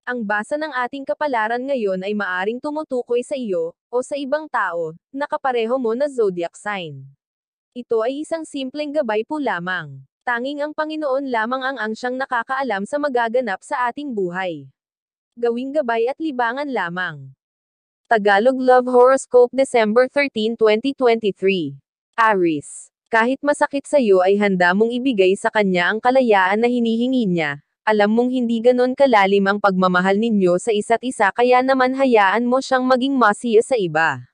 Ang basa ng ating kapalaran ngayon ay maaring tumutukoy sa iyo, o sa ibang tao, na kapareho mo na zodiac sign. Ito ay isang simpleng gabay po lamang. Tanging ang Panginoon lamang ang siyang nakakaalam sa magaganap sa ating buhay. Gawing gabay at libangan lamang. Tagalog Love Horoscope December 13, 2023. Aries. Kahit masakit sa iyo ay handa mong ibigay sa kanya ang kalayaan na hinihingi niya. Alam mong hindi ganon kalalim ang pagmamahal ninyo sa isa't isa kaya naman hayaan mo siyang maging masiya sa iba.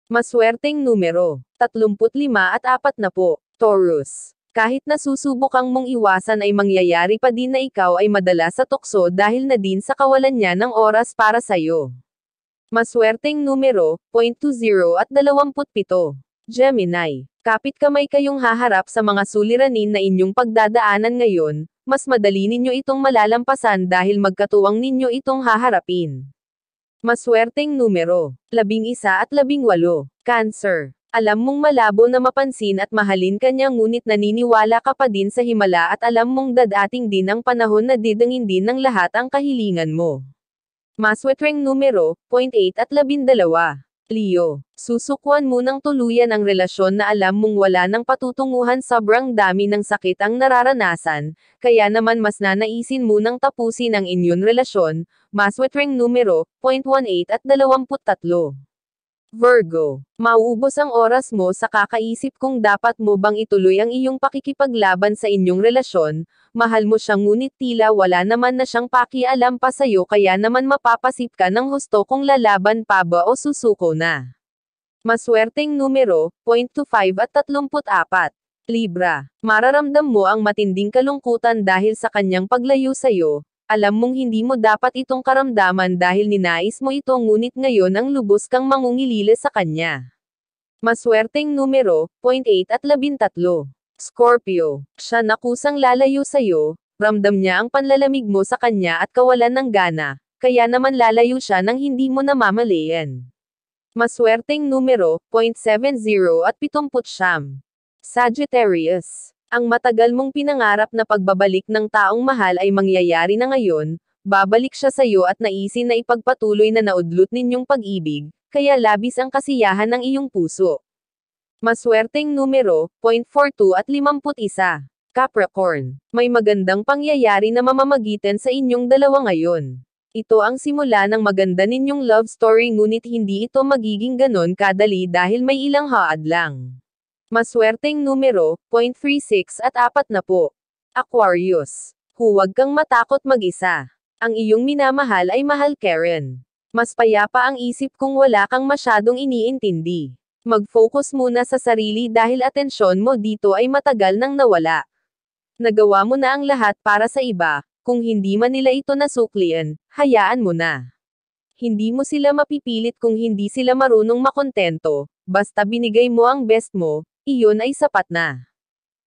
Maswerteng numero, 35 at 40. Taurus. Kahit nasusubukang mong iwasan ay mangyayari pa din na ikaw ay madala sa tukso dahil na din sa kawalan niya ng oras para sa'yo. Maswerteng numero, 20 at 27. Gemini. Kapit kamay kayong haharap sa mga suliranin na inyong pagdadaanan ngayon, mas madali ninyo itong malalampasan dahil magkatuwang ninyo itong haharapin. Maswerteng numero, 11 at 18. Cancer. Alam mong malabo na mapansin at mahalin ka niya ngunit naniniwala ka pa din sa himala at alam mong dadating din ang panahon na didangin din ng lahat ang kahilingan mo. Maswerteng numero, 8 at 12. Leo. Susukuan mo ng tuluyan ang relasyon na alam mong wala ng patutunguhan sobrang dami ng sakit ang nararanasan, kaya naman mas nanaisin mo nang tapusin ang inyong relasyon. Maswerteng numero, 18 at 23. Virgo. Mauubos ang oras mo sa kakaisip kung dapat mo bang ituloy ang iyong pakikipaglaban sa inyong relasyon, mahal mo siya ngunit tila wala naman na siyang pakialam pa sa'yo kaya naman mapapasip ka ng husto kung lalaban pa ba o susuko na. Maswerteng numero, 25 at 34. Libra. Mararamdam mo ang matinding kalungkutan dahil sa kanyang paglayo sa'yo. Alam mong hindi mo dapat itong karamdaman dahil ninais mo ito ngunit ngayon ang lubos kang mangungilila sa kanya. Maswerteng numero, 8 at 13. Scorpio. Siya na kusang lalayo sa'yo, ramdam niya ang panlalamig mo sa kanya at kawalan ng gana, kaya naman lalayo siya nang hindi mo namamalayan. Maswerteng numero, 70 at 70. Sagittarius. Ang matagal mong pinangarap na pagbabalik ng taong mahal ay mangyayari na ngayon, babalik siya sa iyo at naisin na ipagpatuloy na naudlot ninyong pag-ibig, kaya labis ang kasiyahan ng iyong puso. Maswerteng numero, 42 at 51. Capricorn. May magandang pangyayari na mamamagitan sa inyong dalawa ngayon. Ito ang simula ng maganda ninyong love story ngunit hindi ito magiging ganon kadali dahil may ilang haadlang. Maswerteng numero, 36 at 40. Aquarius. Huwag kang matakot mag-isa. Ang iyong minamahal ay mahal Karen. Mas payapa ang isip kung wala kang masyadong iniintindi. Mag-focus muna sa sarili dahil atensyon mo dito ay matagal nang nawala. Nagawa mo na ang lahat para sa iba, kung hindi man nila ito nasuklian, hayaan mo na. Hindi mo sila mapipilit kung hindi sila marunong makontento, basta binigay mo ang best mo, iyon ay sapat na.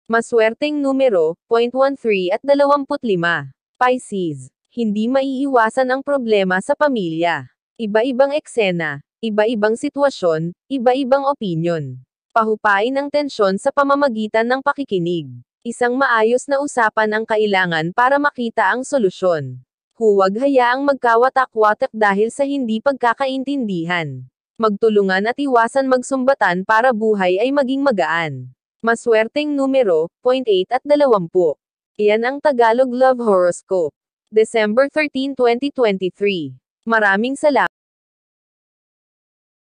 Maswerteng numero, 13 at 25. Pisces. Hindi maiiwasan ang problema sa pamilya. Iba-ibang eksena, iba-ibang sitwasyon, iba-ibang opinyon. Pahupain ang tensyon sa pamamagitan ng pakikinig. Isang maayos na usapan ang kailangan para makita ang solusyon. Huwag hayaang magkawatak-watak dahil sa hindi pagkakaintindihan. Magtulungan at iwasan magsumbatan para buhay ay maging magaan. Maswerteng numero, 8 at 20. Iyan ang Tagalog Love Horoscope. December 13, 2023. Maraming salamat.